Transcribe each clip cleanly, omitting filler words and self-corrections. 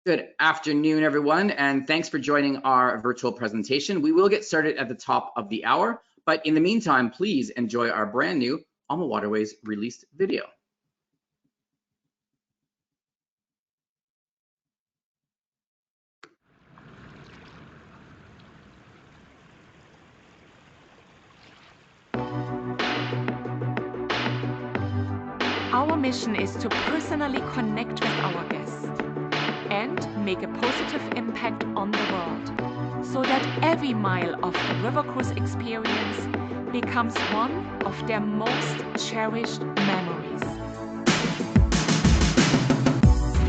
Good afternoon, everyone, and thanks for joining our virtual presentation. We will get started at the top of the hour, but in the meantime, please enjoy our brand new AmaWaterways released video. Our mission is to personally connect with our guests and make a positive impact on the world, so that every mile of the river cruise experience becomes one of their most cherished memories.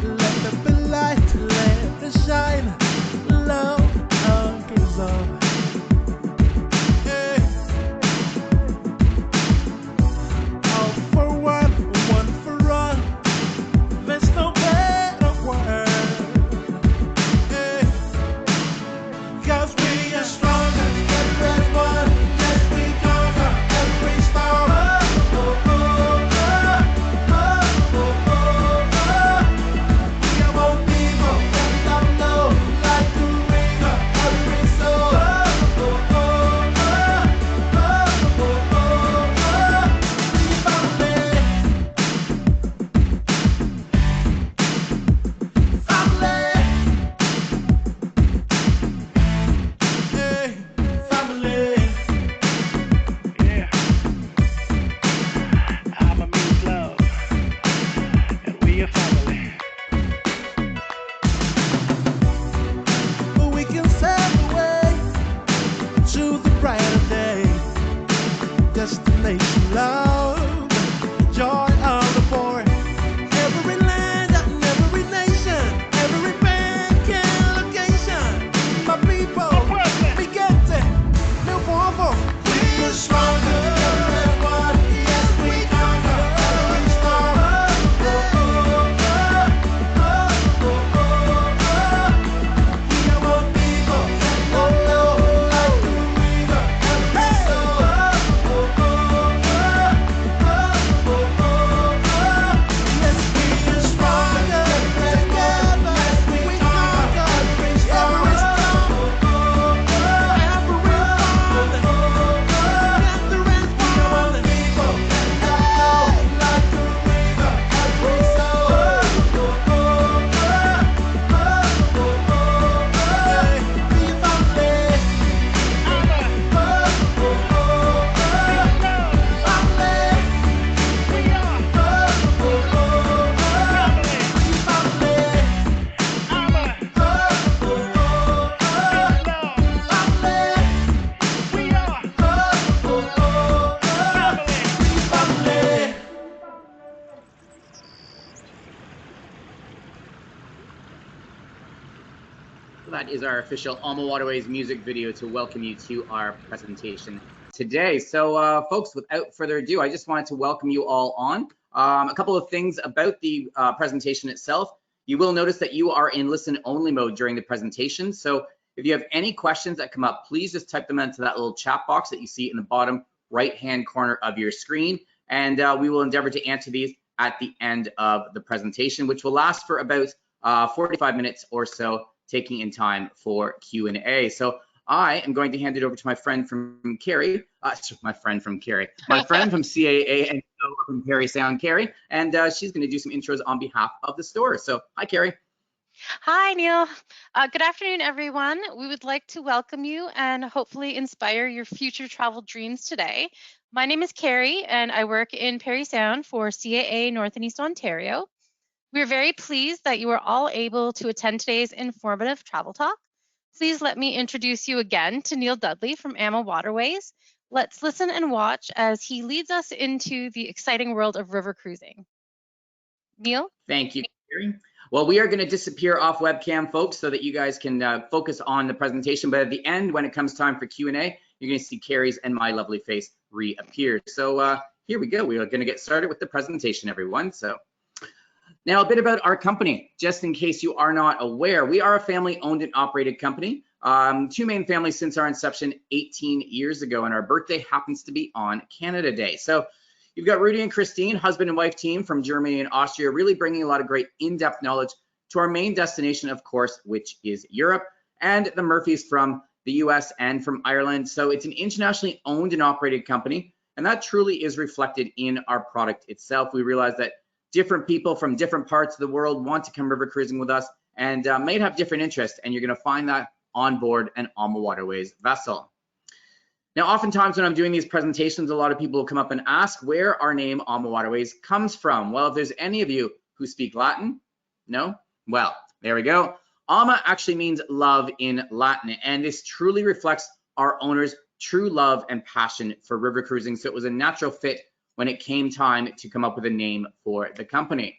Let there be light, let it shine, love conquers all. Hey. All for one, one for all. There's no better word. Hey. 'Cause we are stronger together as one. Yes, we conquer every storm. Oh, oh, oh, oh, oh, oh, oh, oh. We are one people, and down low, like the river, every soul. Oh, oh, oh, oh, oh, oh, oh, oh. We family. Hey, family. Yeah, Ama means love, and we a family. We can sail away to the brighter day. Destination love, joy on the board. Every land and every nation, every bank and location. My people, we get it. No more. We are stronger than one. Yes, we conquer every storm. Oh, oh, oh, oh, oh, oh, oh. We are one people, and I know like the river, every soul. Oh, oh, oh, oh, oh, oh, oh. Yes, we are stronger together. Yes, we conquer every storm. Oh, oh, oh, every storm. Oh, oh, oh, the rest we are one people, and I know like the river, every soul. Oh, oh, oh, oh, oh, oh. We family. Ama Oh, oh, oh, oh. Family. we are Oh, oh, oh, oh. family. Family. Ama Oh, oh, oh, oh. love, Family. we are Oh, oh, oh, oh. family. Family. So that is our official AmaWaterways music video to welcome you to our presentation today. So folks, without further ado, I just wanted to welcome you all on. A couple of things about the presentation itself. You will notice that you are in listen only mode during the presentation. So if you have any questions that come up, please just type them into that little chat box that you see in the bottom right-hand corner of your screen. And we will endeavor to answer these at the end of the presentation, which will last for about 45 minutes or so, taking in time for Q&A. So I am going to hand it over to my friend from Carrie, my friend from CAA and from Perry Sound, Carrie, and she's going to do some intros on behalf of the store. So hi, Carrie. Hi, Neil. Good afternoon, everyone. We would like to welcome you and hopefully inspire your future travel dreams today. My name is Carrie, and I work in Perry Sound for CAA North and East Ontario. We are very pleased that you are all able to attend today's informative travel talk. Please let me introduce you again to Neil Dudley from AmaWaterways. Let's listen and watch as he leads us into the exciting world of river cruising. Neil? Thank you, Carrie. Well, we are going to disappear off webcam, folks, so that you guys can focus on the presentation. But at the end, when it comes time for Q&A, you're going to see Carrie's and my lovely face reappear. So here we go. We are going to get started with the presentation, everyone. So now a bit about our company, just in case you are not aware. We are a family owned and operated company. Two main families since our inception 18 years ago, and our birthday happens to be on Canada Day. So you've got Rudy and Christine, husband and wife team from Germany and Austria, really bringing a lot of great in-depth knowledge to our main destination, of course, which is Europe, and the Murphys from the US and from Ireland. So it's an internationally owned and operated company, and that truly is reflected in our product itself. We realize that different people from different parts of the world want to come river cruising with us and may have different interests, and you're going to find that on board an AmaWaterways vessel. Now, oftentimes when I'm doing these presentations, a lot of people will come up and ask where our name AmaWaterways comes from. Well, if there's any of you who speak Latin, no? Well, there we go. Ama actually means love in Latin, and this truly reflects our owner's true love and passion for river cruising. So it was a natural fit when it came time to come up with a name for the company.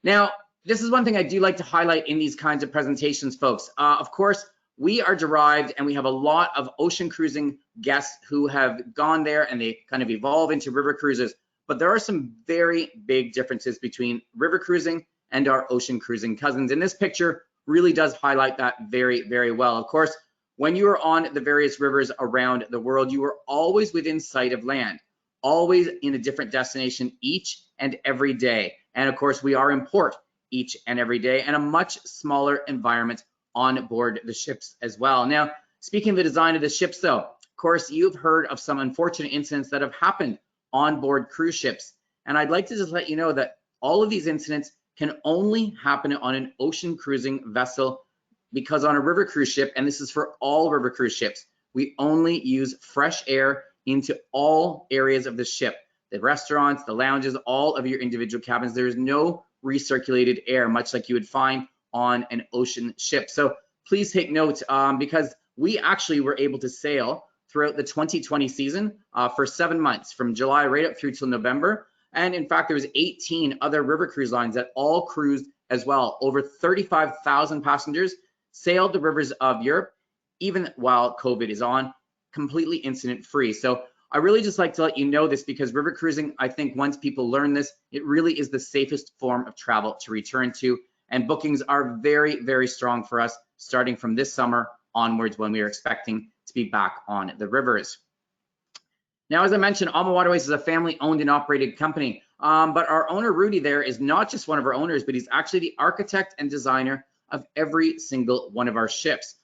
Now, this is one thing I do like to highlight in these kinds of presentations, folks. Of course, we are derived and we have a lot of ocean cruising guests who have gone there and they kind of evolve into river cruisers. But there are some very big differences between river cruising and our ocean cruising cousins. And this picture really does highlight that very, very well. Of course, when you are on the various rivers around the world, you are always within sight of land, always in a different destination each and every day. And of course, we are in port each and every day, and a much smaller environment on board the ships as well. Now, speaking of the design of the ships though, of course, you've heard of some unfortunate incidents that have happened on board cruise ships. And I'd like to just let you know that all of these incidents can only happen on an ocean cruising vessel, because on a river cruise ship, and this is for all river cruise ships, we only use fresh air into all areas of the ship, the restaurants, the lounges, all of your individual cabins. There is no recirculated air, much like you would find on an ocean ship. So please take note, because we actually were able to sail throughout the 2020 season for 7 months, from July right up through till November. And in fact, there was 18 other river cruise lines that all cruised as well. Over 35,000 passengers sailed the rivers of Europe, even while COVID is on, completely incident free. So I really just like to let you know this, because river cruising, I think once people learn this, it really is the safest form of travel to return to. And bookings are very, very strong for us starting from this summer onwards, when we are expecting to be back on the rivers. Now, as I mentioned, AmaWaterways is a family owned and operated company, but our owner Rudy there is not just one of our owners, but he's actually the architect and designer of every single one of our ships.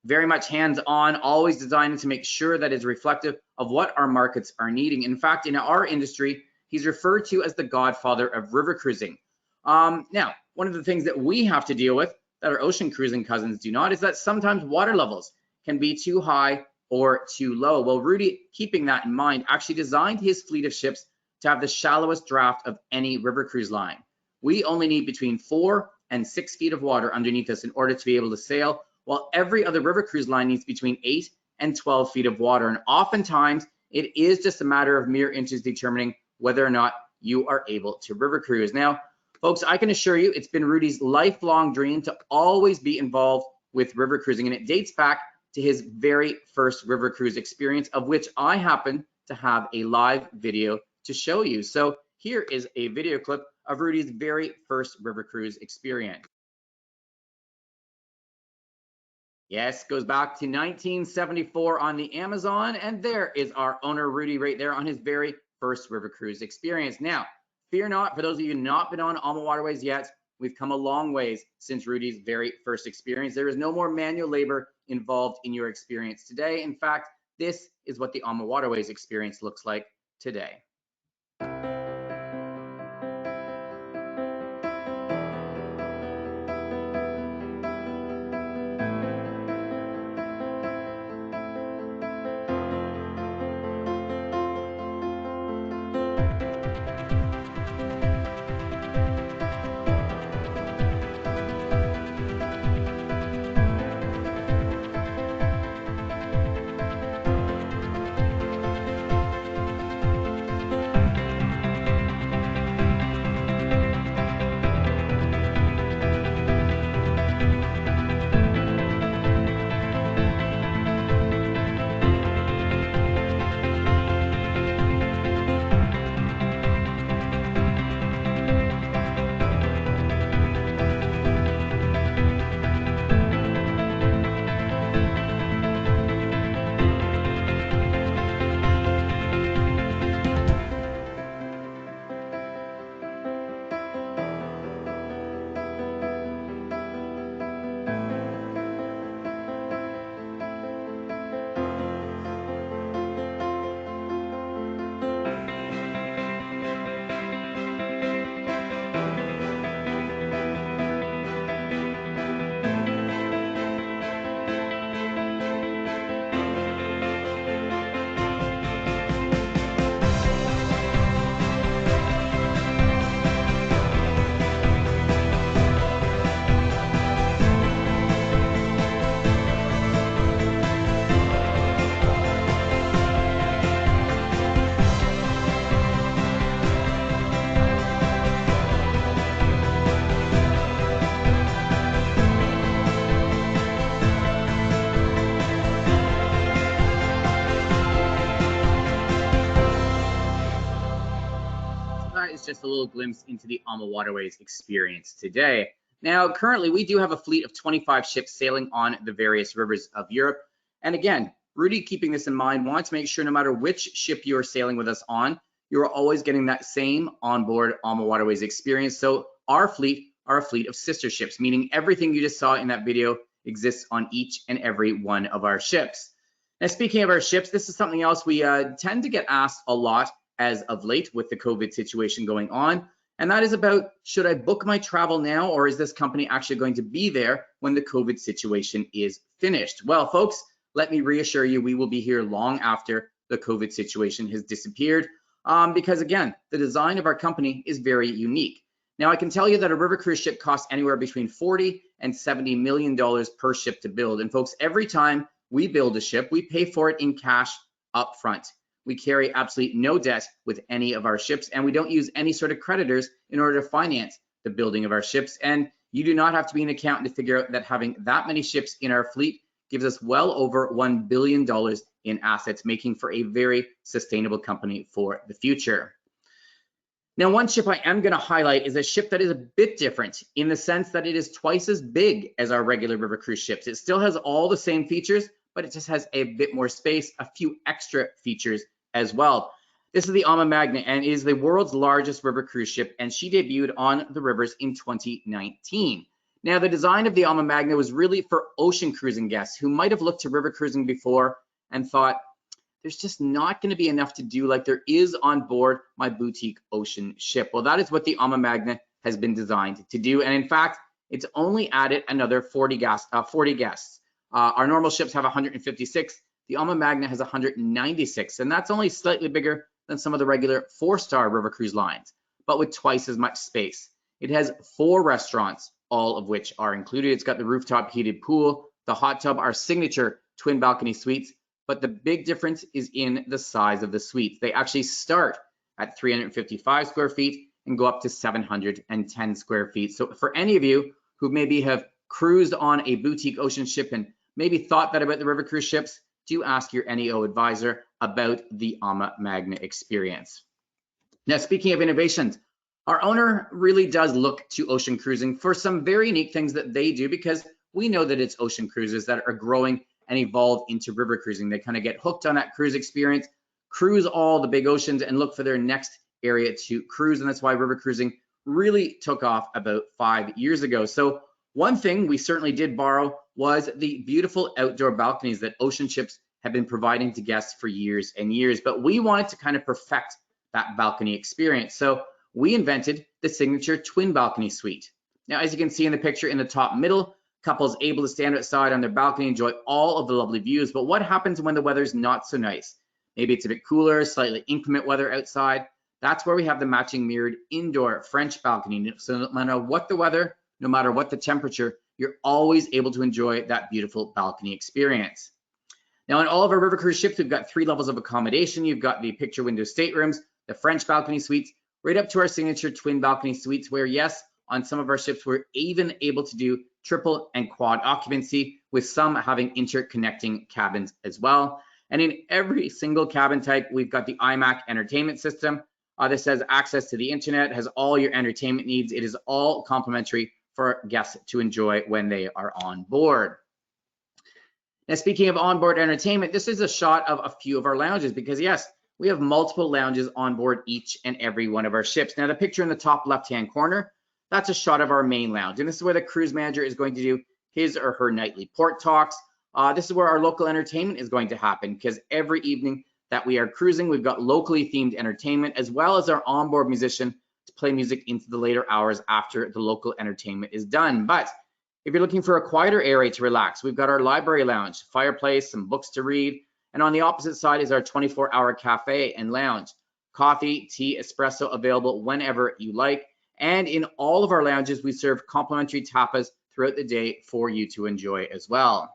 Very much hands-on, always designing to make sure that it's reflective of what our markets are needing. In fact, in our industry, he's referred to as the godfather of river cruising. Now, one of the things that we have to deal with that our ocean cruising cousins do not is that sometimes water levels can be too high or too low. Well, Rudy, keeping that in mind, actually designed his fleet of ships to have the shallowest draft of any river cruise line. We only need between 4 and 6 feet of water underneath us in order to be able to sail, while every other river cruise line needs between 8 and 12 feet of water. And oftentimes it is just a matter of mere inches determining whether or not you are able to river cruise. Now, folks, I can assure you it's been Rudy's lifelong dream to always be involved with river cruising, and it dates back to his very first river cruise experience, of which I happen to have a live video to show you. So here is a video clip of Rudy's very first river cruise experience. Yes, goes back to 1974 on the Amazon, and there is our owner Rudy right there on his very first river cruise experience. Now, fear not, for those of you not been on AmaWaterways yet, we've come a long ways since Rudy's very first experience. There is no more manual labor involved in your experience today. In fact, this is what the AmaWaterways experience looks like today. just a little glimpse into the AmaWaterways experience today. Now, currently, we do have a fleet of 25 ships sailing on the various rivers of Europe. And again, Rudy, keeping this in mind, wants to make sure no matter which ship you are sailing with us on, you're always getting that same onboard AmaWaterways experience. So our fleet are a fleet of sister ships, meaning everything you just saw in that video exists on each and every one of our ships. Now, speaking of our ships, this is something else we tend to get asked a lot as of late with the COVID situation going on. And that is about, should I book my travel now, or is this company actually going to be there when the COVID situation is finished? Well, folks, let me reassure you, we will be here long after the COVID situation has disappeared, because again, the design of our company is very unique. Now, I can tell you that a river cruise ship costs anywhere between $40 and $70 million per ship to build. And folks, every time we build a ship, we pay for it in cash up front. We carry absolutely no debt with any of our ships, and we don't use any sort of creditors in order to finance the building of our ships. And you do not have to be an accountant to figure out that having that many ships in our fleet gives us well over $1 billion in assets, making for a very sustainable company for the future. Now, one ship I am going to highlight is a ship that is a bit different in the sense that it is twice as big as our regular river cruise ships. It still has all the same features, but it just has a bit more space, a few extra features as well. This is the AmaMagna and is the world's largest river cruise ship, and she debuted on the rivers in 2019. Now, the design of the AmaMagna was really for ocean cruising guests who might have looked to river cruising before and thought, there's just not going to be enough to do like there is on board my boutique ocean ship. Well, that is what the AmaMagna has been designed to do. And in fact, it's only added another 40 guests. Our normal ships have 156. The AmaMagna has 196, and that's only slightly bigger than some of the regular 4-star river cruise lines, but with twice as much space. It has 4 restaurants, all of which are included. It's got the rooftop heated pool, the hot tub, our signature twin balcony suites, but the big difference is in the size of the suites. They actually start at 355 square feet and go up to 710 square feet. So for any of you who maybe have cruised on a boutique ocean ship and maybe thought that about the river cruise ships, do ask your NEO advisor about the AmaMagna experience. Now, speaking of innovations, our owner really does look to ocean cruising for some very unique things that they do, because we know that it's ocean cruises that are growing and evolve into river cruising. They kind of get hooked on that cruise experience, cruise all the big oceans, and look for their next area to cruise. And that's why river cruising really took off about 5 years ago. So one thing we certainly did borrow was the beautiful outdoor balconies that ocean ships have been providing to guests for years and years. But we wanted to kind of perfect that balcony experience. So we invented the signature twin balcony suite. Now, as you can see in the picture in the top middle, couples able to stand outside on their balcony, enjoy all of the lovely views. But what happens when the weather's not so nice? Maybe it's a bit cooler, slightly inclement weather outside. That's where we have the matching mirrored indoor French balcony. So no matter what the weather, no matter what the temperature, you're always able to enjoy that beautiful balcony experience. Now, on all of our river cruise ships, we've got 3 levels of accommodation. You've got the picture window staterooms, the French balcony suites, right up to our signature twin balcony suites, where yes, on some of our ships, we're even able to do triple and quad occupancy, with some having interconnecting cabins as well. And in every single cabin type, we've got the iMac entertainment system. This has access to the internet, has all your entertainment needs. It is all complimentary for guests to enjoy when they are on board. Now, speaking of onboard entertainment, this is a shot of a few of our lounges, because yes, we have multiple lounges on board each and every one of our ships. Now, the picture in the top left-hand corner, that's a shot of our main lounge. And this is where the cruise manager is going to do his or her nightly port talks. This is where our local entertainment is going to happen, because every evening that we are cruising, we've got locally themed entertainment, as well as our onboard musician to play music into the later hours after the local entertainment is done. But if you're looking for a quieter area to relax, we've got our library lounge, fireplace, some books to read. And on the opposite side is our 24-hour cafe and lounge. Coffee, tea, espresso available whenever you like. And in all of our lounges, we serve complimentary tapas throughout the day for you to enjoy as well.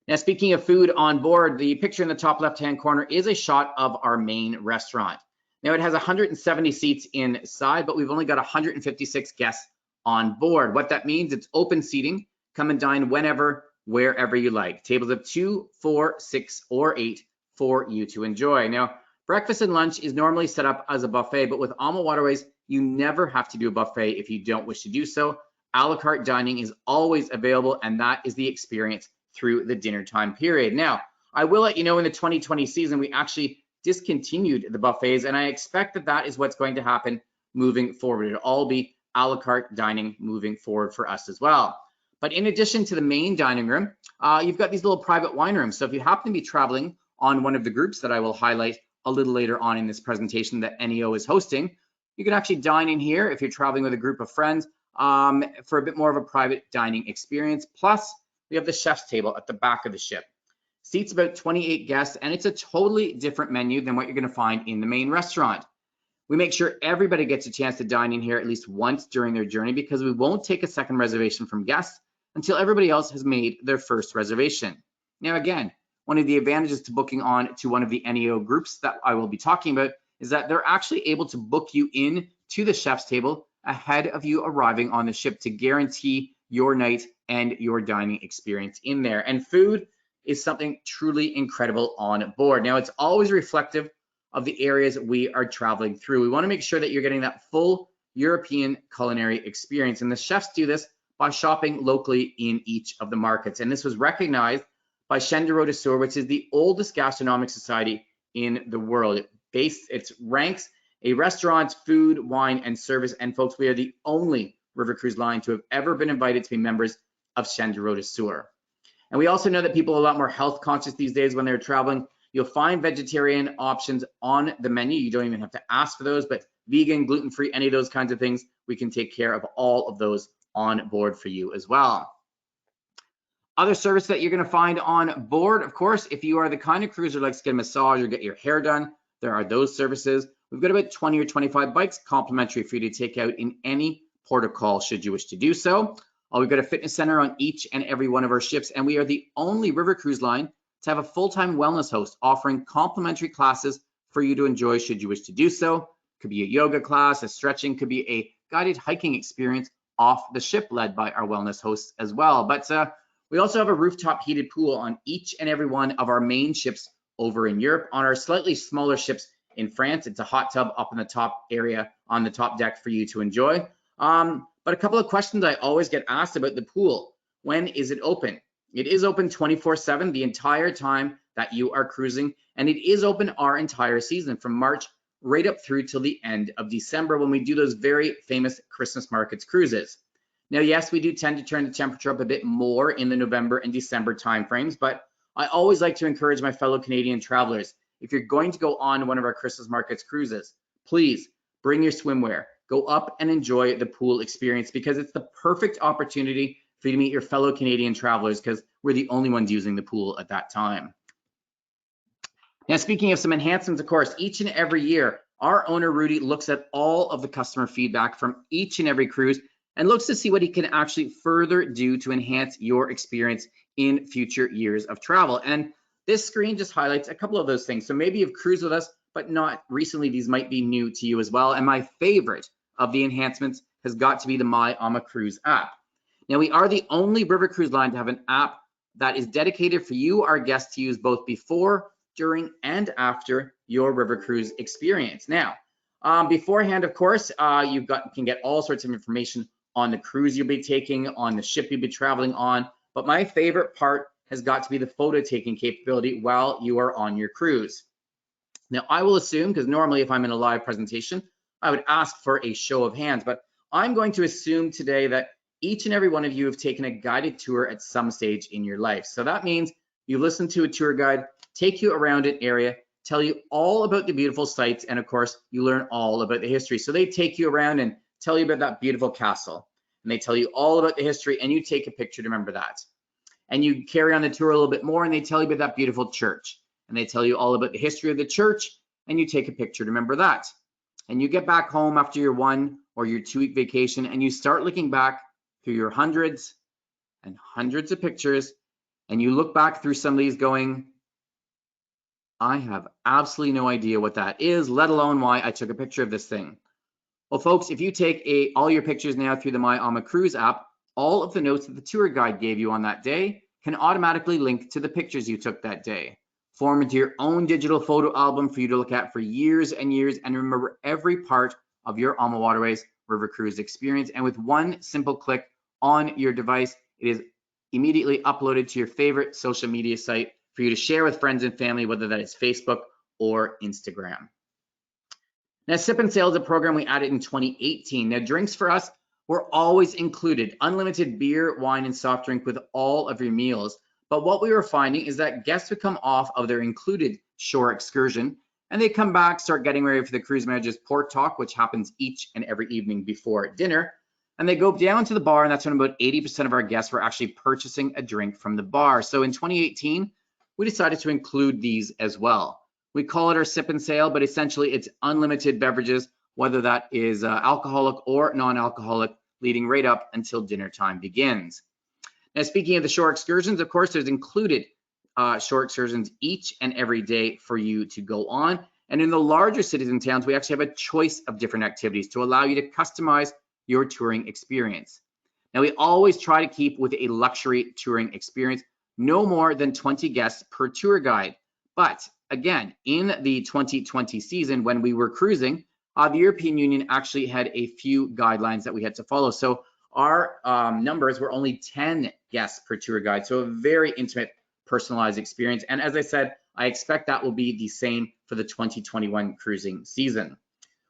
Now, speaking of food on board, the picture in the top left-hand corner is a shot of our main restaurant. Now, it has 170 seats inside, but we've only got 156 guests on board. What that means, it's open seating. Come and dine whenever, wherever you like. Tables of 2, 4, 6, or 8 for you to enjoy. Now, Breakfast and lunch is normally set up as a buffet, but with AmaWaterways, you never have to do a buffet if you don't wish to do so. A la carte dining is always available, and that is the experience through the dinner time period. Now, I will let you know in the 2020 season, we actually discontinued the buffets, and I expect that that is what's going to happen moving forward. It'll all be a la carte dining moving forward for us as well. But in addition to the main dining room, you've got these little private wine rooms. So if you happen to be traveling on one of the groups that I will highlight a little later on in this presentation that NEO is hosting, you can actually dine in here if you're traveling with a group of friends for a bit more of a private dining experience. Plus, we have the chef's table at the back of the ship. Seats about 28 guests, and it's a totally different menu than what you're going to find in the main restaurant. We make sure everybody gets a chance to dine in here at least once during their journey because we won't take a second reservation from guests until everybody else has made their first reservation. Now, again, one of the advantages to booking on to one of the NEO groups that I will be talking about is that they're actually able to book you in to the chef's table ahead of you arriving on the ship to guarantee your night and your dining experience in there. And food is something truly incredible on board. Now, it's always reflective of the areas we are traveling through. We want to make sure that you're getting that full European culinary experience. And the chefs do this by shopping locally in each of the markets. And this was recognized by Chaîne de Route de Sur, which is the oldest gastronomic society in the world. It ranks a restaurant's food, wine, and service. And folks, we are the only river cruise line to have ever been invited to be members of Chaîne de Route de Sur. And we also know that people are a lot more health conscious these days when they're traveling. You'll find vegetarian options on the menu. You don't even have to ask for those, but vegan, gluten-free, any of those kinds of things, we can take care of all of those on board for you as well. Other service that you're going to find on board, of course, if you are the kind of cruiser who likes to get a massage or get your hair done, there are those services. We've got about 20 or 25 bikes complimentary for you to take out in any port of call should you wish to do so. We've got a fitness center on each and every one of our ships, and we are the only river cruise line to have a full-time wellness host offering complimentary classes for you to enjoy should you wish to do so. Could be a yoga class, a stretching, could be a guided hiking experience off the ship led by our wellness hosts as well. But we also have a rooftop heated pool on each and every one of our main ships over in Europe. On our slightly smaller ships in France, it's a hot tub up in the top area on the top deck for you to enjoy. But a couple of questions I always get asked about the pool. When is it open? It is open 24/7 the entire time that you are cruising, and it is open our entire season from March right up through till the end of December when we do those very famous Christmas markets cruises. Now, yes, we do tend to turn the temperature up a bit more in the November and December timeframes, but I always like to encourage my fellow Canadian travelers, if you're going to go on one of our Christmas markets cruises, please bring your swimwear, go up and enjoy the pool experience because it's the perfect opportunity for you to meet your fellow Canadian travelers because we're the only ones using the pool at that time. Now, speaking of some enhancements, of course, each and every year, our owner, Rudy, looks at all of the customer feedback from each and every cruise and looks to see what he can actually further do to enhance your experience in future years of travel. And this screen just highlights a couple of those things. So maybe you've cruised with us, but not recently. These might be new to you as well. And my favorite of the enhancements has got to be the My AmaCruise app. Now, we are the only river cruise line to have an app that is dedicated for you, our guests, to use both before, during, and after your river cruise experience. Now, beforehand, of course, you can get all sorts of information on the cruise you'll be taking, on the ship you'll be traveling on. But my favorite part has got to be the photo taking capability while you are on your cruise. Now, I will assume, because normally if I'm in a live presentation, I would ask for a show of hands, but I'm going to assume today that each and every one of you have taken a guided tour at some stage in your life. So that means you listen to a tour guide, take you around an area, tell you all about the beautiful sights, and of course, you learn all about the history. So they take you around and tell you about that beautiful castle, and they tell you all about the history, and you take a picture to remember that. And you carry on the tour a little bit more, and they tell you about that beautiful church, and they tell you all about the history of the church, and you take a picture to remember that. And you get back home after your 1 or your 2 week vacation, and you start looking back through your hundreds and hundreds of pictures, and you look back through some of these going, I have absolutely no idea what that is, let alone why I took a picture of this thing. Well, folks, if you take all your pictures now through the My AmaCruise app, all of the notes that the tour guide gave you on that day can automatically link to the pictures you took that day. form into your own digital photo album for you to look at for years and years, and remember every part of your AmaWaterways river cruise experience. And with one simple click on your device, it is immediately uploaded to your favorite social media site for you to share with friends and family, whether that is Facebook or Instagram. Now, Sip and Sail is a program we added in 2018. Now, drinks for us were always included, unlimited beer, wine, and soft drink with all of your meals. But what we were finding is that guests would come off of their included shore excursion and they come back, start getting ready for the cruise manager's port talk, which happens each and every evening before dinner. And they go down to the bar, and that's when about 80% of our guests were actually purchasing a drink from the bar. So in 2018, we decided to include these as well. We call it our Sip and Sail, but essentially it's unlimited beverages, whether that is alcoholic or non-alcoholic, leading right up until dinner time begins. Now, speaking of the shore excursions, of course, there's included shore excursions each and every day for you to go on. And in the larger cities and towns, we actually have a choice of different activities to allow you to customize your touring experience. Now, we always try to keep with a luxury touring experience, no more than 20 guests per tour guide. But again, in the 2020 season, when we were cruising, the European Union actually had a few guidelines that we had to follow. So our numbers were only 10 guests per tour guide. So a very intimate, personalized experience. And as I said, I expect that will be the same for the 2021 cruising season.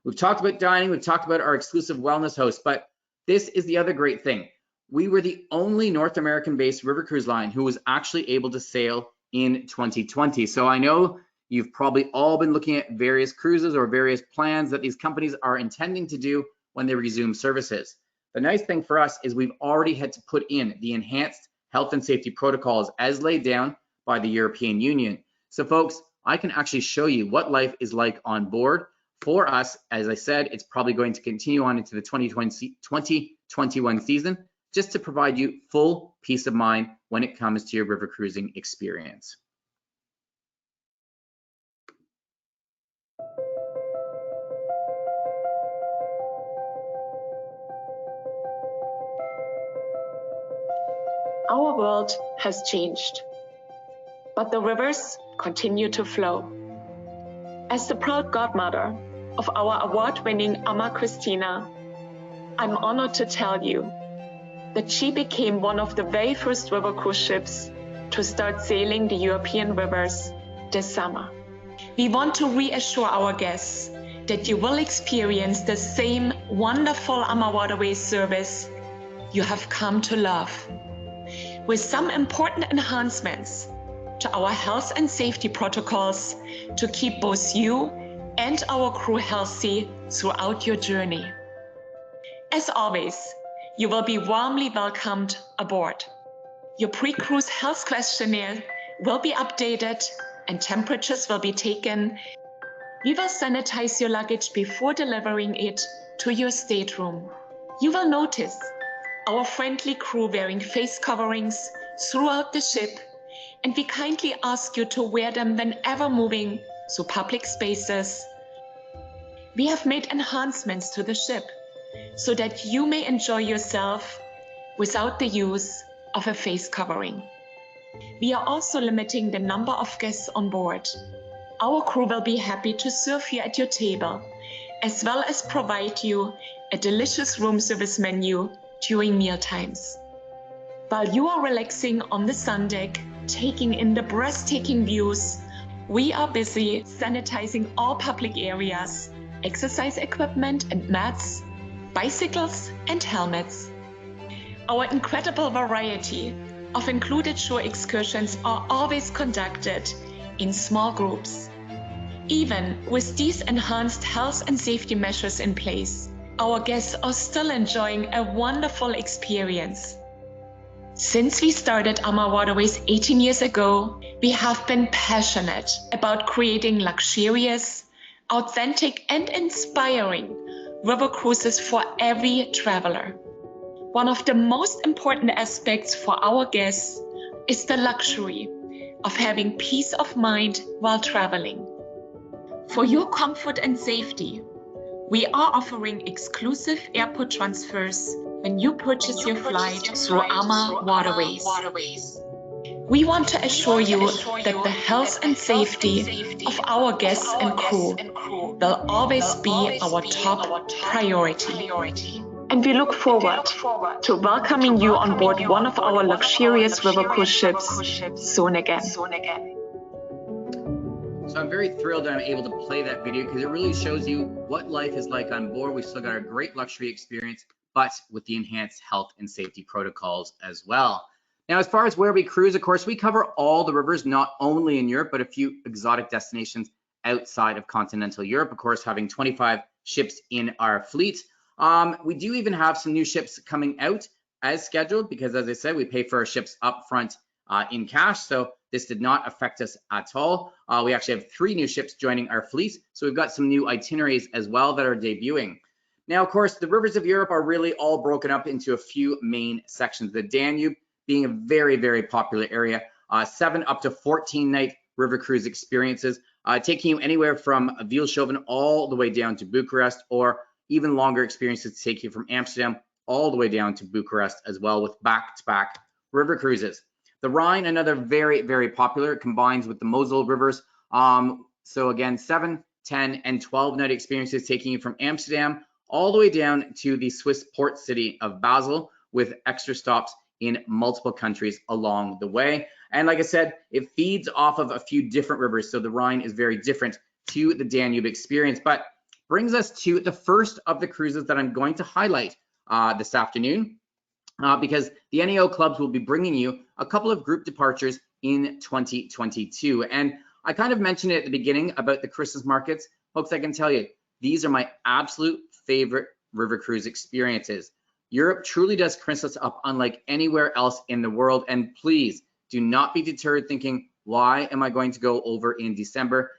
We've talked about dining, we've talked about our exclusive wellness host, but this is the other great thing. We were the only North American-based river cruise line who was actually able to sail in 2020. So I know you've probably all been looking at various cruises or various plans that these companies are intending to do when they resume services. The nice thing for us is we've already had to put in the enhanced health and safety protocols as laid down by the European Union. So folks, I can actually show you what life is like on board. For us, as I said, it's probably going to continue on into the 2021 season, just to provide you full peace of mind when it comes to your river cruising experience. Our world has changed, but the rivers continue to flow. As the proud godmother of our award-winning Ama Christina, I'm honored to tell you that she became one of the very first river cruise ships to start sailing the European rivers this summer. We want to reassure our guests that you will experience the same wonderful AmaWaterways service you have come to love, with some important enhancements to our health and safety protocols to keep both you and our crew healthy throughout your journey. As always, you will be warmly welcomed aboard. Your pre-cruise health questionnaire will be updated and temperatures will be taken. We will sanitize your luggage before delivering it to your stateroom. You will notice our friendly crew wearing face coverings throughout the ship, and we kindly ask you to wear them whenever moving through public spaces. We have made enhancements to the ship so that you may enjoy yourself without the use of a face covering. We are also limiting the number of guests on board. Our crew will be happy to serve you at your table, as well as provide you a delicious room service menu during meal times. While you are relaxing on the sun deck, taking in the breathtaking views, we are busy sanitizing all public areas, exercise equipment and mats, bicycles and helmets. Our incredible variety of included shore excursions are always conducted in small groups. Even with these enhanced health and safety measures in place, our guests are still enjoying a wonderful experience. Since we started AmaWaterways 18 years ago, we have been passionate about creating luxurious, authentic and inspiring river cruises for every traveler. One of the most important aspects for our guests is the luxury of having peace of mind while traveling. For your comfort and safety, we are offering exclusive airport transfers when you purchase your flight through AmaWaterways. We want to assure you that the health and safety of our guests and crew will always be our top priority. And we look forward to welcoming you on board one of our luxurious river cruise ships soon again. So I'm very thrilled that I'm able to play that video because it really shows you what life is like on board. We still got our great luxury experience, but with the enhanced health and safety protocols as well. Now, as far as where we cruise, of course, we cover all the rivers, not only in Europe, but a few exotic destinations outside of continental Europe, of course, having 25 ships in our fleet. We do even have some new ships coming out as scheduled because, as I said, we pay for our ships up front in cash. So this did not affect us at all. We actually have 3 new ships joining our fleet. So we've got some new itineraries as well that are debuting. Now, of course, the rivers of Europe are really all broken up into a few main sections. The Danube being a very, very popular area, 7 up to 14-night river cruise experiences, taking you anywhere from Wielschoven all the way down to Bucharest, or even longer experiences to take you from Amsterdam all the way down to Bucharest as well, with back-to-back river cruises. The Rhine, another very, very popular, it combines with the Mosel rivers. So again, 7, 10, and 12-night experiences taking you from Amsterdam all the way down to the Swiss port city of Basel, with extra stops in multiple countries along the way. And like I said, it feeds off of a few different rivers. So the Rhine is very different to the Danube experience, but brings us to the first of the cruises that I'm going to highlight this afternoon, because the NAO clubs will be bringing you a couple of group departures in 2022. And I kind of mentioned it at the beginning about the Christmas markets. Folks, I can tell you, these are my absolute favorite river cruise experiences. Europe truly does Christmas up unlike anywhere else in the world. And please do not be deterred thinking, why am I going to go over in December?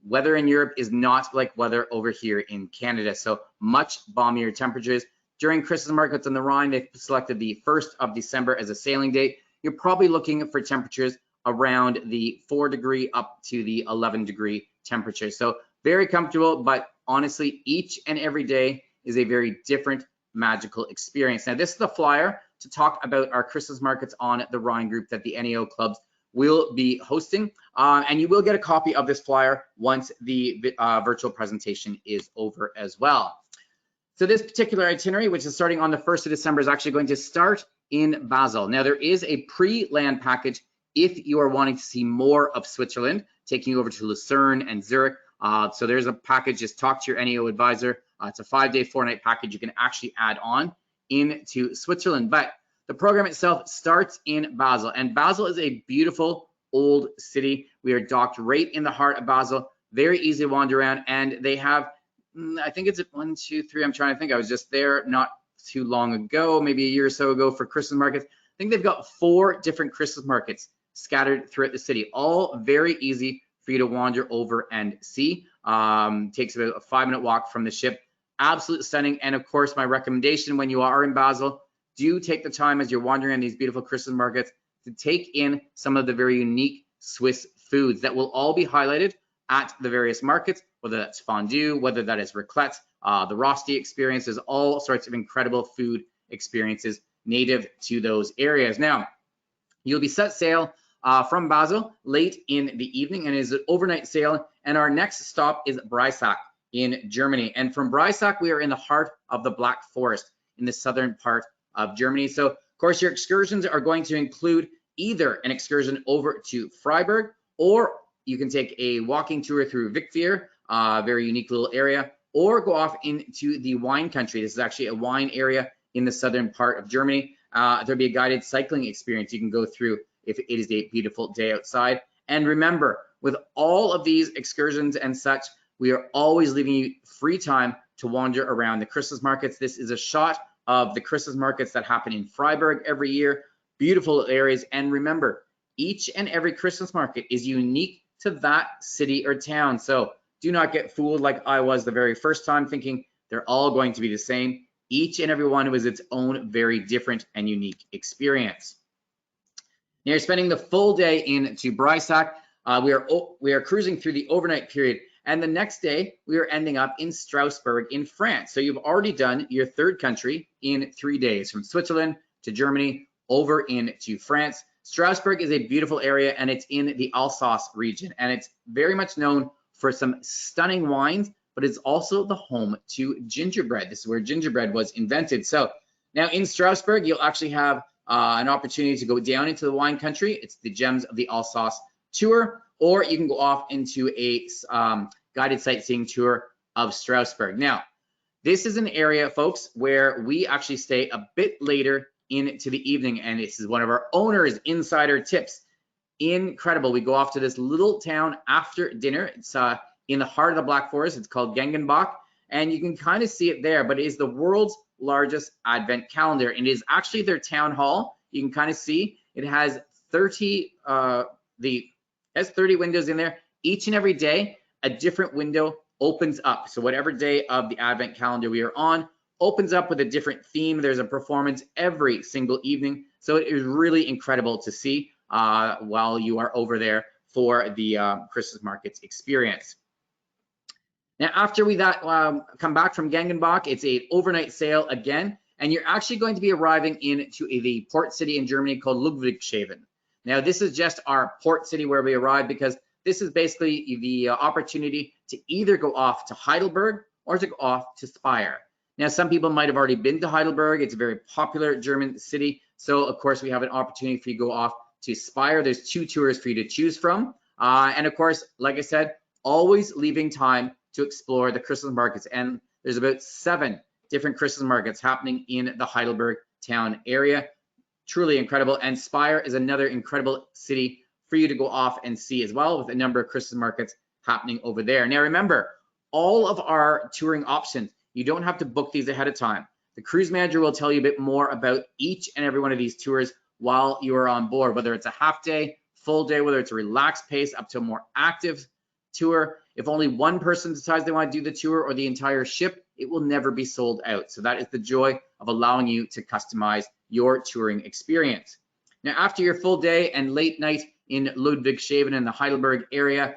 Weather in Europe is not like weather over here in Canada. So much balmier temperatures. During Christmas markets on the Rhine, they've selected the 1st of December as a sailing date. You're probably looking for temperatures around the 4-degree up to the 11-degree temperature. So very comfortable, but honestly, each and every day is a very different magical experience. Now, this is the flyer to talk about our Christmas markets on the Rhine group that the NAO clubs will be hosting, and you will get a copy of this flyer once the virtual presentation is over as well. So this particular itinerary, which is starting on the 1st of December, is actually going to start in Basel. Now, there is a pre-land package if you are wanting to see more of Switzerland, taking you over to Lucerne and Zurich. So there's a package, just talk to your NAO advisor. It's a 5-day, 4-night package you can actually add on into Switzerland. But the program itself starts in Basel, and Basel is a beautiful old city. We are docked right in the heart of Basel, very easy to wander around, and they have, I think it's 1, 2, 3, I'm trying to think, I was just there not too long ago, maybe a year or so ago for Christmas markets. I think they've got 4 different Christmas markets scattered throughout the city, all very easy for you to wander over and see. Takes about a 5-minute walk from the ship. Absolutely stunning. And of course, my recommendation when you are in Basel, do take the time as you're wandering on these beautiful Christmas markets to take in some of the very unique Swiss foods that will all be highlighted at the various markets, whether that's fondue, whether that is raclette, the Rosti experience. There's all sorts of incredible food experiences native to those areas. Now, you'll be set sail from Basel late in the evening, and it is an overnight sail. And our next stop is Breisach in Germany. And from Breisach, we are in the heart of the Black Forest in the southern part of Germany. So, of course, your excursions are going to include either an excursion over to Freiburg, or you can take a walking tour through Wickvier, a very unique little area, or go off into the wine country. This is actually a wine area in the southern part of Germany. There'll be a guided cycling experience you can go through if it is a beautiful day outside. And remember, with all of these excursions and such, we are always leaving you free time to wander around the Christmas markets. This is a shot of the Christmas markets that happen in Freiburg every year. Beautiful areas. And remember, each and every Christmas market is unique to that city or town. So do not get fooled like I was the very first time thinking they're all going to be the same. Each and every one was its own very different and unique experience. Now you're spending the full day into Breisach. We are cruising through the overnight period, and the next day we are ending up in Strasbourg in France. So you've already done your 3rd country in 3 days, from Switzerland to Germany over into France. Strasbourg is a beautiful area, and it's in the Alsace region, and it's very much known for some stunning wines, but it's also the home to gingerbread. This is where gingerbread was invented. So now in Strasbourg, you'll actually have an opportunity to go down into the wine country. It's the Gems of the Alsace tour, or you can go off into a guided sightseeing tour of Strasbourg. Now, this is an area, folks, where we actually stay a bit later into the evening, and this is one of our owners' insider tips. Incredible. We go off to this little town after dinner. It's in the heart of the Black Forest. It's called Gengenbach, and you can kind of see it there, but it is the world's largest advent calendar, and it is actually their town hall. You can kind of see it has 30 windows in there. Each and every day, a different window opens up. So whatever day of the advent calendar we are on opens up with a different theme. There's a performance every single evening. So it is really incredible to see while you are over there for the Christmas markets experience. Now, after we come back from Gengenbach, it's an overnight sail again, and you're actually going to be arriving into the port city in Germany called Ludwigshafen. Now, this is just our port city where we arrive, because this is basically the opportunity to either go off to Heidelberg or to go off to Speyer. Now, some people might have already been to Heidelberg. It's a very popular German city. So, of course, we have an opportunity for you to go off to Speyer. There's 2 tours for you to choose from. And, of course, like I said, always leaving time to explore the Christmas markets. And there's about 7 different Christmas markets happening in the Heidelberg town area. Truly incredible. And Speyer is another incredible city for you to go off and see as well, with a number of Christmas markets happening over there. Now, remember, all of our touring options, you don't have to book these ahead of time. The cruise manager will tell you a bit more about each and every one of these tours while you are on board, whether it's a half day, full day, whether it's a relaxed pace up to a more active tour. If only one person decides they want to do the tour or the entire ship, it will never be sold out. So that is the joy of allowing you to customize your touring experience. Now, after your full day and late night in Ludwigshafen in the Heidelberg area,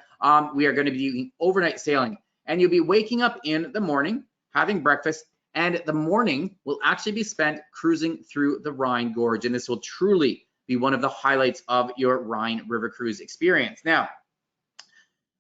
we are going to be doing overnight sailing, and you'll be waking up in the morning, having breakfast, and the morning will actually be spent cruising through the Rhine Gorge, and this will truly be one of the highlights of your Rhine River Cruise experience. Now,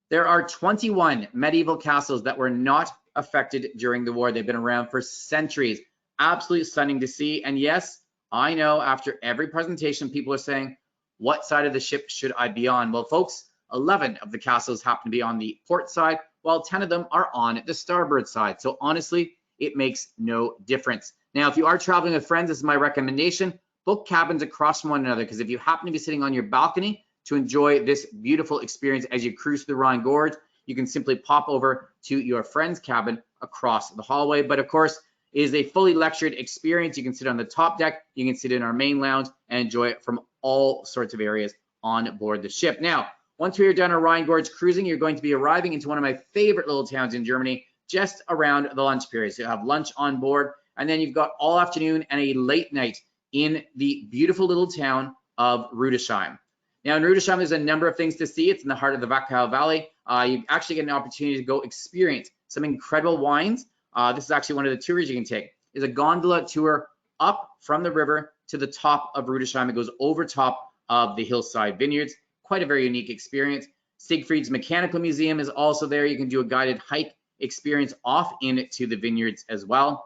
there are 21 medieval castles that were not affected during the war. They've been around for centuries. Absolutely stunning to see. And yes, I know after every presentation, people are saying, what side of the ship should I be on? Well, folks, 11 of the castles happen to be on the port side, while 10 of them are on the starboard side. So honestly, it makes no difference. Now, if you are traveling with friends, this is my recommendation. Book cabins across from one another, because if you happen to be sitting on your balcony to enjoy this beautiful experience as you cruise through the Rhine Gorge, you can simply pop over to your friend's cabin across the hallway. But of course, it is a fully lectured experience. You can sit on the top deck, you can sit in our main lounge and enjoy it from all sorts of areas on board the ship. Now, once we are done our Rhine Gorge cruising, you're going to be arriving into one of my favorite little towns in Germany, just around the lunch period. So you'll have lunch on board, and then you've got all afternoon and a late night in the beautiful little town of Rudesheim. Now, in Rudesheim, there's a number of things to see. It's in the heart of the Wachau Valley. You actually get an opportunity to go experience some incredible wines. This is actually one of the tours you can take. Is a gondola tour up from the river to the top of Rudesheim. It goes over top of the hillside vineyards. Quite a very unique experience. Siegfried's Mechanical Museum is also there. You can do a guided hike experience off into the vineyards as well.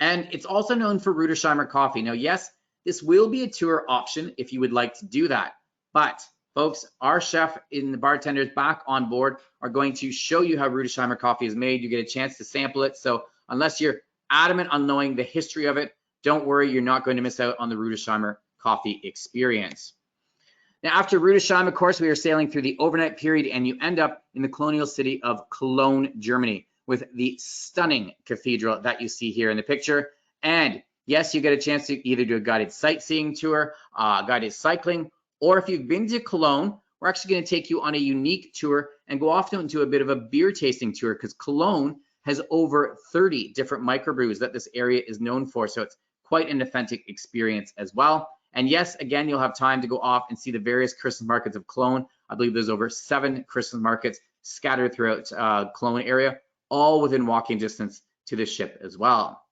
And it's also known for Rudesheimer coffee. Now, yes, this will be a tour option if you would like to do that. But folks, our chef and the bartenders back on board are going to show you how Rudesheimer coffee is made. You get a chance to sample it. So unless you're adamant on knowing the history of it, don't worry, you're not going to miss out on the Rudesheimer coffee experience. Now, after Rudesheim, of course, we are sailing through the overnight period, and you end up in the colonial city of Cologne, Germany, with the stunning cathedral that you see here in the picture. And yes, you get a chance to either do a guided sightseeing tour, guided cycling, or if you've been to Cologne, we're actually going to take you on a unique tour and go off into a bit of a beer tasting tour, because Cologne has over 30 different microbrews that this area is known for. So it's quite an authentic experience as well. And yes, again, you'll have time to go off and see the various Christmas markets of Cologne. I believe there's over 7 Christmas markets scattered throughout Cologne area, all within walking distance to the ship as well.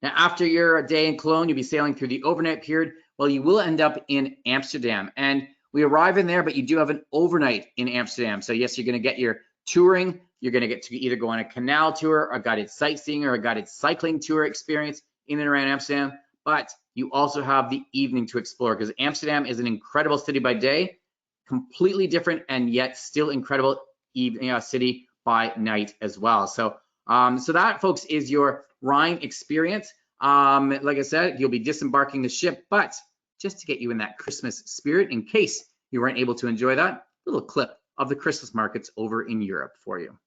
Now, after your day in Cologne, you'll be sailing through the overnight period. Well, you will end up in Amsterdam, and we arrive in there, but you do have an overnight in Amsterdam. So yes, you're going to get your touring. You're going to get to either go on a canal tour, a guided sightseeing, or a guided cycling tour experience in and around Amsterdam. But you also have the evening to explore, because Amsterdam is an incredible city by day, completely different and yet still incredible city by night as well. So so that, folks, is your Rhine experience. Like I said, you'll be disembarking the ship, but just to get you in that Christmas spirit, in case you weren't able to enjoy that, little clip of the Christmas markets over in Europe for you.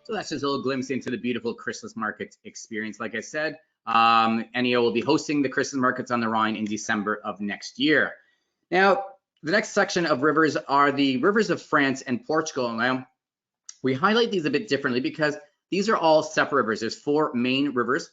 So that's just a little glimpse into the beautiful Christmas market experience. Like I said, NEO will be hosting the Christmas markets on the Rhine in December of next year. Now, the next section of rivers are the rivers of France and Portugal. Now, we highlight these a bit differently because these are all separate rivers. There's 4 main rivers.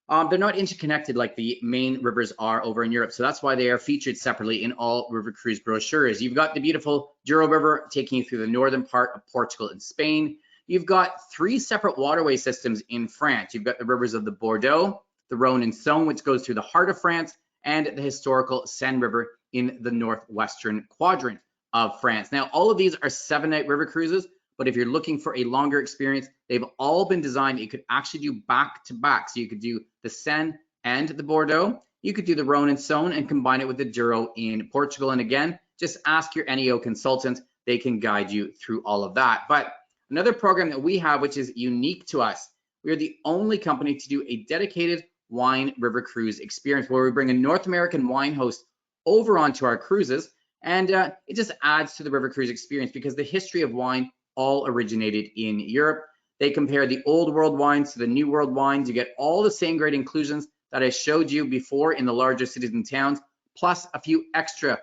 They're not interconnected like the main rivers are over in Europe. So that's why they are featured separately in all river cruise brochures. You've got the beautiful Douro River taking you through the northern part of Portugal and Spain. You've got 3 separate waterway systems in France. You've got the rivers of the Bordeaux, the Rhone and Seine, which goes through the heart of France, and the historical Seine River in the northwestern quadrant of France. Now, all of these are 7-night river cruises, but if you're looking for a longer experience, they've all been designed that you could actually do back to back. So you could do the Seine and the Bordeaux. You could do the Rhone and Seine and combine it with the Douro in Portugal. And again, just ask your NEO consultant. They can guide you through all of that. But another program that we have, which is unique to us, we are the only company to do a dedicated wine river cruise experience where we bring a North American wine host over onto our cruises. And it just adds to the river cruise experience because the history of wine all originated in Europe. They compare the old world wines to the new world wines. You get all the same great inclusions that I showed you before in the larger cities and towns, plus a few extra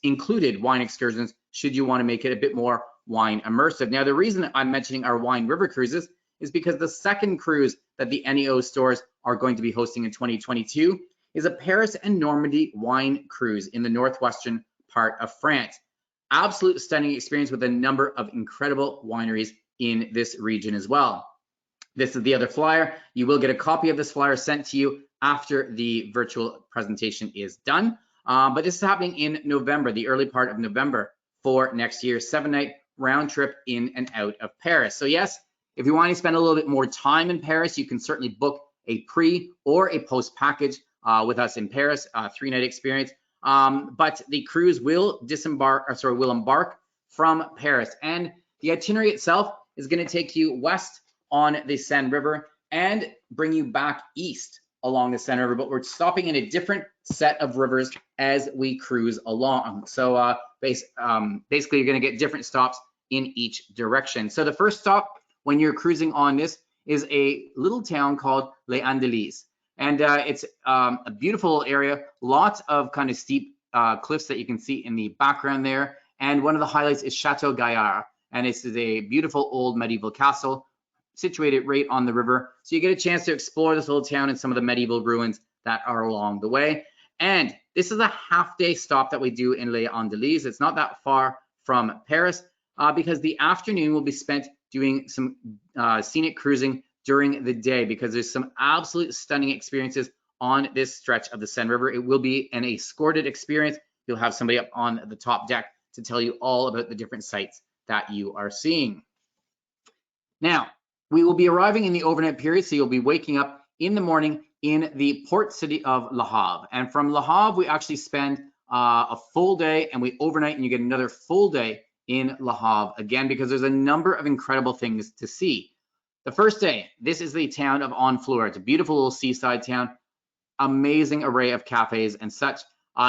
included wine excursions should you want to make it a bit more wine immersive. Now, the reason I'm mentioning our wine river cruises is because the second cruise that the NEO stores are going to be hosting in 2022 is a Paris and Normandy wine cruise in the northwestern part of France. Absolute stunning experience with a number of incredible wineries in this region as well. This is the other flyer. You will get a copy of this flyer sent to you after the virtual presentation is done. But this is happening in November, the early part of November for next year, 7-night round trip in and out of Paris. So yes, if you want to spend a little bit more time in Paris, you can certainly book a pre or a post package with us in Paris, 3-night experience. But the cruise will embark from Paris, and the itinerary itself is going to take you west on the Seine River and bring you back east along the Seine River, but we're stopping in a different set of rivers as we cruise along. So basically you're going to get different stops in each direction. So the first stop when you're cruising on this is a little town called Les Andelys. And it's a beautiful area, lots of kind of steep cliffs that you can see in the background there. And one of the highlights is Chateau Gaillard. And this is a beautiful old medieval castle situated right on the river. So you get a chance to explore this little town and some of the medieval ruins that are along the way. And this is a half-day stop that we do in Les Andelys. It's not that far from Paris because the afternoon will be spent doing some scenic cruising during the day because there's some absolute stunning experiences on this stretch of the Seine River. It will be an escorted experience. You'll have somebody up on the top deck to tell you all about the different sites that you are seeing. Now, we will be arriving in the overnight period, so you'll be waking up in the morning in the port city of Le Havre. And from Le Havre, we actually spend a full day, and we overnight, and you get another full day in Le Havre, again, because there's a number of incredible things to see. The first day, this is the town of Honfleur. It's a beautiful little seaside town, amazing array of cafes and such.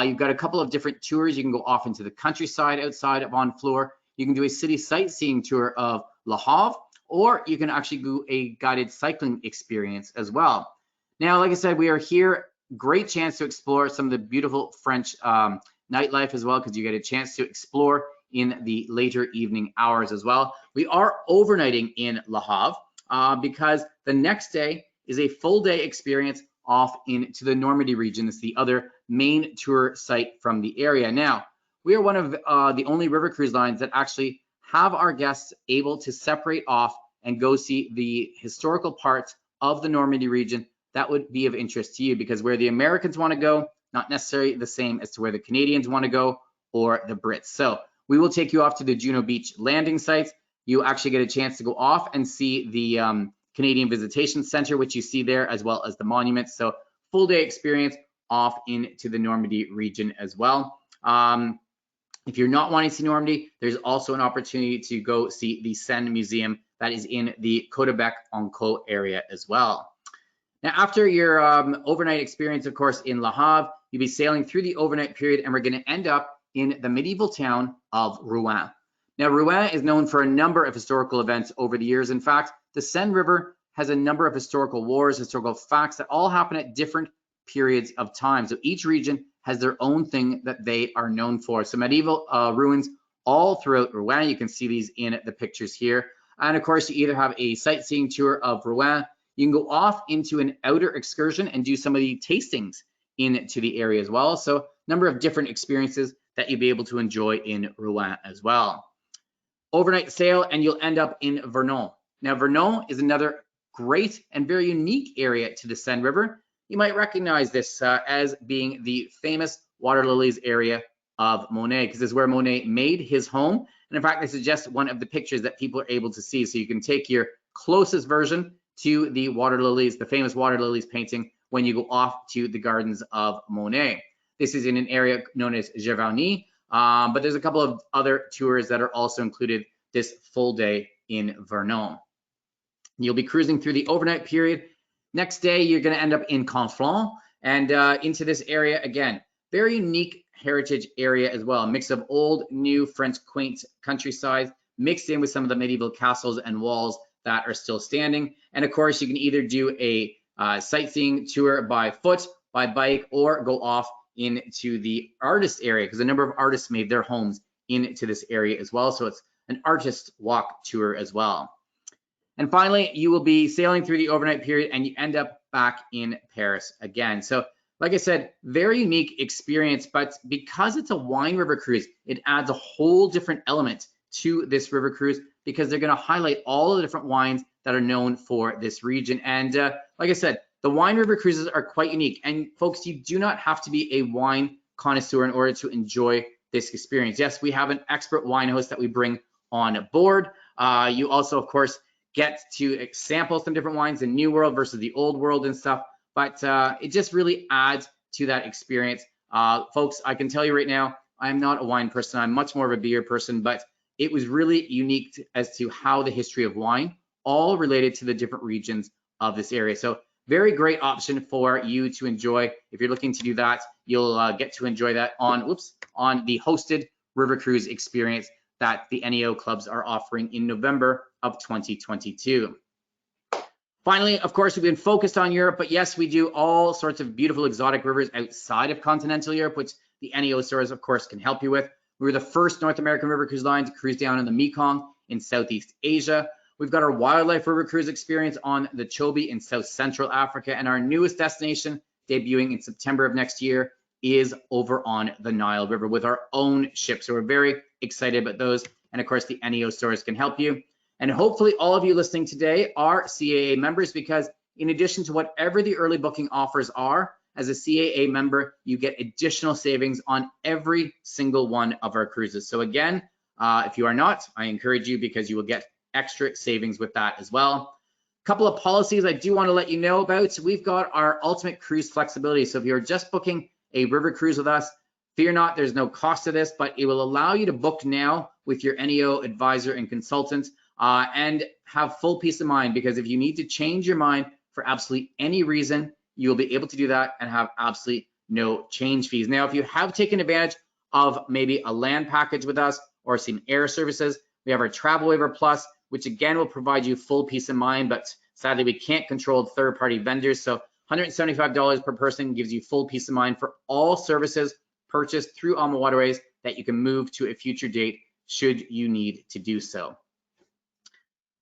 You've got a couple of different tours. You can go off into the countryside outside of Honfleur. You can do a city sightseeing tour of Le Havre, or you can actually do a guided cycling experience as well. Now, like I said, we are here. Great chance to explore some of the beautiful French nightlife as well, because you get a chance to explore in the later evening hours as well. We are overnighting in Le Havre because the next day is a full day experience off into the Normandy region. It's the other main tour site from the area. Now, we are one of the only river cruise lines that actually have our guests able to separate off and go see the historical parts of the Normandy region that would be of interest to you, because where the Americans want to go, not necessarily the same as to where the Canadians want to go or the Brits. So we will take you off to the Juno Beach landing sites. You actually get a chance to go off and see the Canadian Visitation Center, which you see there, as well as the monuments. So full day experience off into the Normandy region as well. If you're not wanting to see Normandy, there's also an opportunity to go see the Seine Museum that is in the Côte-de-Bec-en-Caux area as well. Now, after your overnight experience, of course, in Le Havre, you'll be sailing through the overnight period, and we're going to end up in the medieval town of Rouen. Now, Rouen is known for a number of historical events over the years. In fact, the Seine River has a number of historical wars, historical facts that all happen at different periods of time. So each region has their own thing that they are known for. So medieval ruins all throughout Rouen. You can see these in the pictures here. And of course, you either have a sightseeing tour of Rouen. You can go off into an outer excursion and do some of the tastings into the area as well. So a number of different experiences that you'll be able to enjoy in Rouen as well. Overnight sail, and you'll end up in Vernon. Now, Vernon is another great and very unique area to the Seine River. You might recognize this as being the famous water lilies area of Monet, because this is where Monet made his home. And in fact, this is just one of the pictures that people are able to see. So you can take your closest version to the water lilies, the famous water lilies painting, when you go off to the gardens of Monet. This is in an area known as Giverny, but there's a couple of other tours that are also included this full day in Vernon. You'll be cruising through the overnight period. Next day, you're going to end up in Conflans, and into this area again. Very unique heritage area as well. A mix of old, new, French quaint countryside mixed in with some of the medieval castles and walls that are still standing. And of course, you can either do a sightseeing tour by foot, by bike, or go off into the artist area, because a number of artists made their homes into this area as well. So it's an artist walk tour as well. And finally, you will be sailing through the overnight period, and you end up back in Paris again. So like I said, very unique experience, but because it's a wine river cruise, it adds a whole different element to this river cruise, because they're going to highlight all of the different wines that are known for this region. And like I said, the wine river cruises are quite unique. And folks, you do not have to be a wine connoisseur in order to enjoy this experience. Yes, we have an expert wine host that we bring on board. You also, of course, get to sample some different wines, the new world versus the old world and stuff. But it just really adds to that experience. Folks, I can tell you right now, I'm not a wine person. I'm much more of a beer person, but it was really unique as to how the history of wine all related to the different regions of this area. So very great option for you to enjoy. If you're looking to do that, you'll get to enjoy that on the hosted river cruise experience that the NEO clubs are offering in November of 2022. Finally, of course, we've been focused on Europe, but yes, we do all sorts of beautiful exotic rivers outside of continental Europe, which the NEO stores, of course, can help you with. We were the first North American river cruise line to cruise down in the Mekong in Southeast Asia. We've got our wildlife river cruise experience on the Chobe in South Central Africa, and our newest destination, debuting in September of next year, is over on the Nile River with our own ship. So we're very excited about those, and of course, the NEO stores can help you. And hopefully all of you listening today are CAA members, because in addition to whatever the early booking offers are, as a CAA member, you get additional savings on every single one of our cruises. So again, if you are not, I encourage you, because you will get extra savings with that as well. A couple of policies I do want to let you know about. We've got our ultimate cruise flexibility. So if you're just booking a river cruise with us, fear not, there's no cost to this, but it will allow you to book now with your NEO advisor and consultant and have full peace of mind, because if you need to change your mind for absolutely any reason, you'll be able to do that and have absolutely no change fees. Now, if you have taken advantage of maybe a land package with us or some air services, we have our Travel Waiver Plus, which again will provide you full peace of mind, but sadly we can't control third-party vendors. So $175 per person gives you full peace of mind for all services purchased through AmaWaterways that you can move to a future date should you need to do so.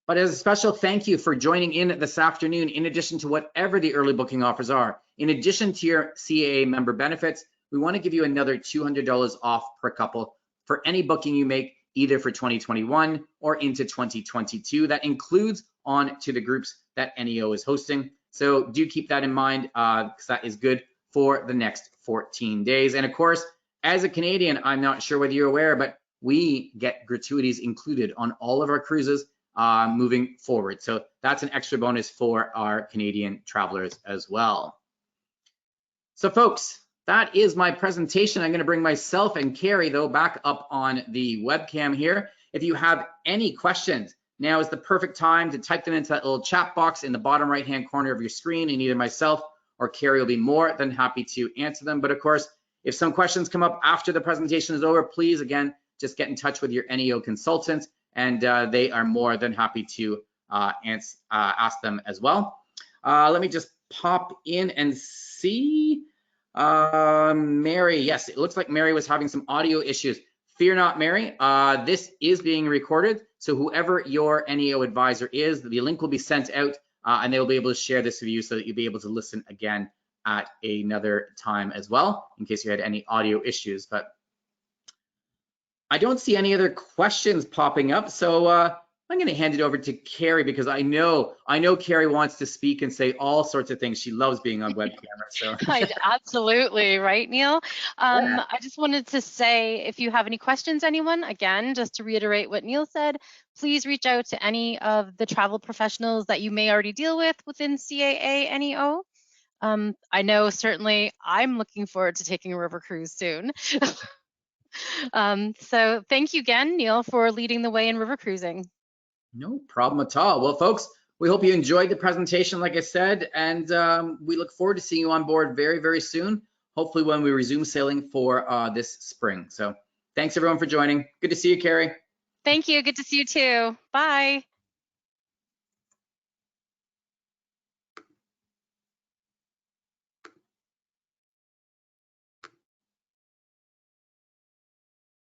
But as a special thank you for joining in this afternoon, in addition to whatever the early booking offers are, in addition to your CAA member benefits, we want to give you another $200 off per couple for any booking you make either for 2021 or into 2022. That includes on to the groups that NEO is hosting. So do keep that in mind because that is good for the next 14 days. And of course, as a Canadian, I'm not sure whether you're aware, but we get gratuities included on all of our cruises moving forward. So that's an extra bonus for our Canadian travelers as well. So folks, that is my presentation. I'm going to bring myself and Carrie, though, back up on the webcam here. If you have any questions, now is the perfect time to type them into that little chat box in the bottom right-hand corner of your screen, and either myself or Carrie will be more than happy to answer them. But of course, if some questions come up after the presentation is over, please, again, just get in touch with your NEO consultant, and they are more than happy to ask them as well. Let me just pop in and see. Mary, yes, it looks like Mary was having some audio issues. Fear not, Mary. This is being recorded, so whoever your NEO advisor is, the link will be sent out, and they'll be able to share this with you so that you'll be able to listen again at another time as well, in case you had any audio issues. But I don't see any other questions popping up, so I'm going to hand it over to Carrie, because I know Carrie wants to speak and say all sorts of things. She loves being on web camera. So Absolutely, right, Neil? Yeah. I just wanted to say, if you have any questions, anyone, again, just to reiterate what Neil said, please reach out to any of the travel professionals that you may already deal with within CAA NEO. I know certainly I'm looking forward to taking a river cruise soon. So thank you again, Neil, for leading the way in river cruising. No problem at all. Well, folks, we hope you enjoyed the presentation, like I said, and we look forward to seeing you on board very, very soon, hopefully when we resume sailing for this spring. So thanks everyone for joining. Good to see you, Carrie. Thank you. Good to see you too. Bye.